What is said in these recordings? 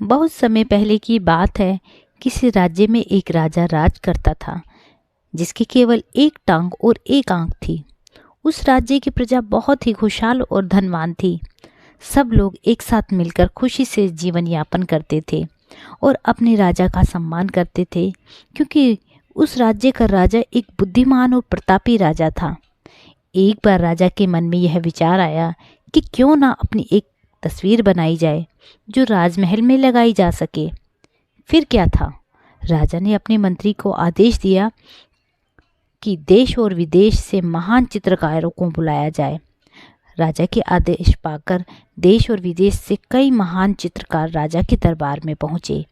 बहुत समय पहले की बात है। किसी राज्य में एक राजा राज करता था, जिसकी केवल एक टांग और एक आंख थी। उस राज्य की प्रजा बहुत ही खुशहाल और धनवान थी। सब लोग एक साथ मिलकर खुशी से जीवन यापन करते थे और अपने राजा का सम्मान करते थे, क्योंकि उस राज्य का राजा एक बुद्धिमान और प्रतापी राजा था। एक बार राजा के मन में यह विचार आया कि क्यों ना अपनी एक तस्वीर बनाई जाए जो राजमहल में लगाई जा सके। फिर क्या था, राजा ने अपने मंत्री को आदेश दिया कि देश और विदेश से महान चित्रकारों को बुलाया जाए। राजा के आदेश पाकर देश और विदेश से कई महान चित्रकार राजा के दरबार में पहुंचे।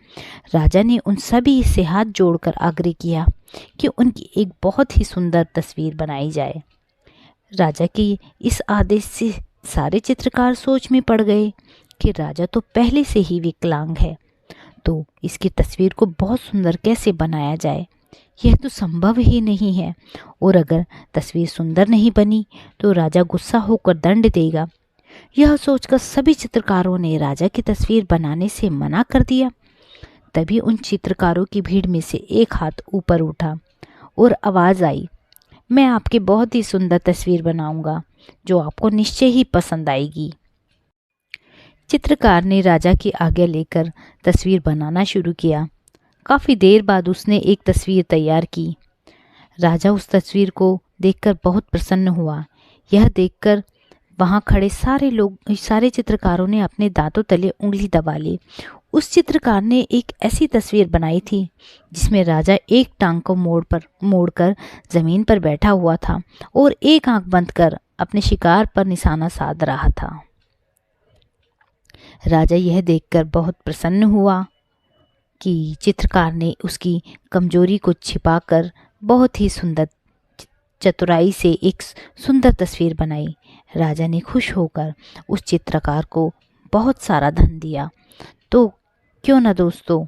राजा ने उन सभी से हाथ जोड़कर आग्रह किया कि उनकी एक बहुत ही सुंदर तस्वीर बनाई जाए। राजा के इस आदेश से सारे चित्रकार सोच में पड़ गए कि राजा तो पहले से ही विकलांग है, तो इसकी तस्वीर को बहुत सुंदर कैसे बनाया जाए। यह तो संभव ही नहीं है, और अगर तस्वीर सुंदर नहीं बनी तो राजा गुस्सा होकर दंड देगा। यह सोचकर सभी चित्रकारों ने राजा की तस्वीर बनाने से मना कर दिया। तभी उन चित्रकारों की भीड़ में से एक हाथ ऊपर उठा और आवाज़ आई, मैं आपकी बहुत ही सुंदर तस्वीर बनाऊंगा जो आपको निश्चय ही पसंद आएगी। चित्रकार ने राजा की आज्ञा लेकर तस्वीर बनाना शुरू किया। काफ़ी देर बाद उसने एक तस्वीर तैयार की। राजा उस तस्वीर को देखकर बहुत प्रसन्न हुआ। यह देखकर वहाँ खड़े सारे चित्रकारों ने अपने दांतों तले उंगली दबा ली। उस चित्रकार ने एक ऐसी तस्वीर बनाई थी जिसमें राजा एक टांग को मोड़कर ज़मीन पर बैठा हुआ था और एक आंख बंद कर अपने शिकार पर निशाना साध रहा था। राजा यह देखकर बहुत प्रसन्न हुआ कि चित्रकार ने उसकी कमजोरी को छिपाकर बहुत ही सुंदर चतुराई से एक सुंदर तस्वीर बनाई। राजा ने खुश होकर उस चित्रकार को बहुत सारा धन दिया। तो क्यों ना दोस्तों,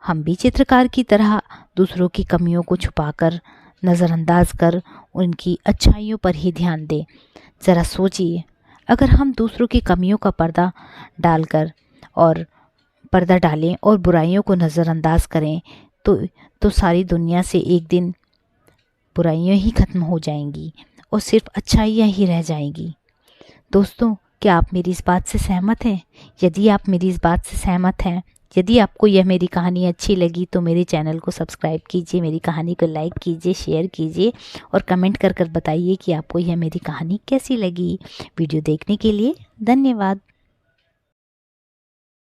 हम भी चित्रकार की तरह दूसरों की कमियों को छुपाकर, नज़रअंदाज कर उनकी अच्छाइयों पर ही ध्यान दें। ज़रा सोचिए, अगर हम दूसरों की कमियों का पर्दा डालें और बुराइयों को नज़रअंदाज करें तो सारी दुनिया से एक दिन बुराइयां ही खत्म हो जाएंगी और सिर्फ अच्छाइयाँ ही रह जाएंगी। दोस्तों, क्या आप मेरी इस बात से सहमत हैं? यदि आप मेरी इस बात से सहमत हैं, यदि आपको यह मेरी कहानी अच्छी लगी तो मेरे चैनल को सब्सक्राइब कीजिए, मेरी कहानी को लाइक कीजिए, शेयर कीजिए और कमेंट कर बताइए कि आपको यह मेरी कहानी कैसी लगी। वीडियो देखने के लिए धन्यवाद।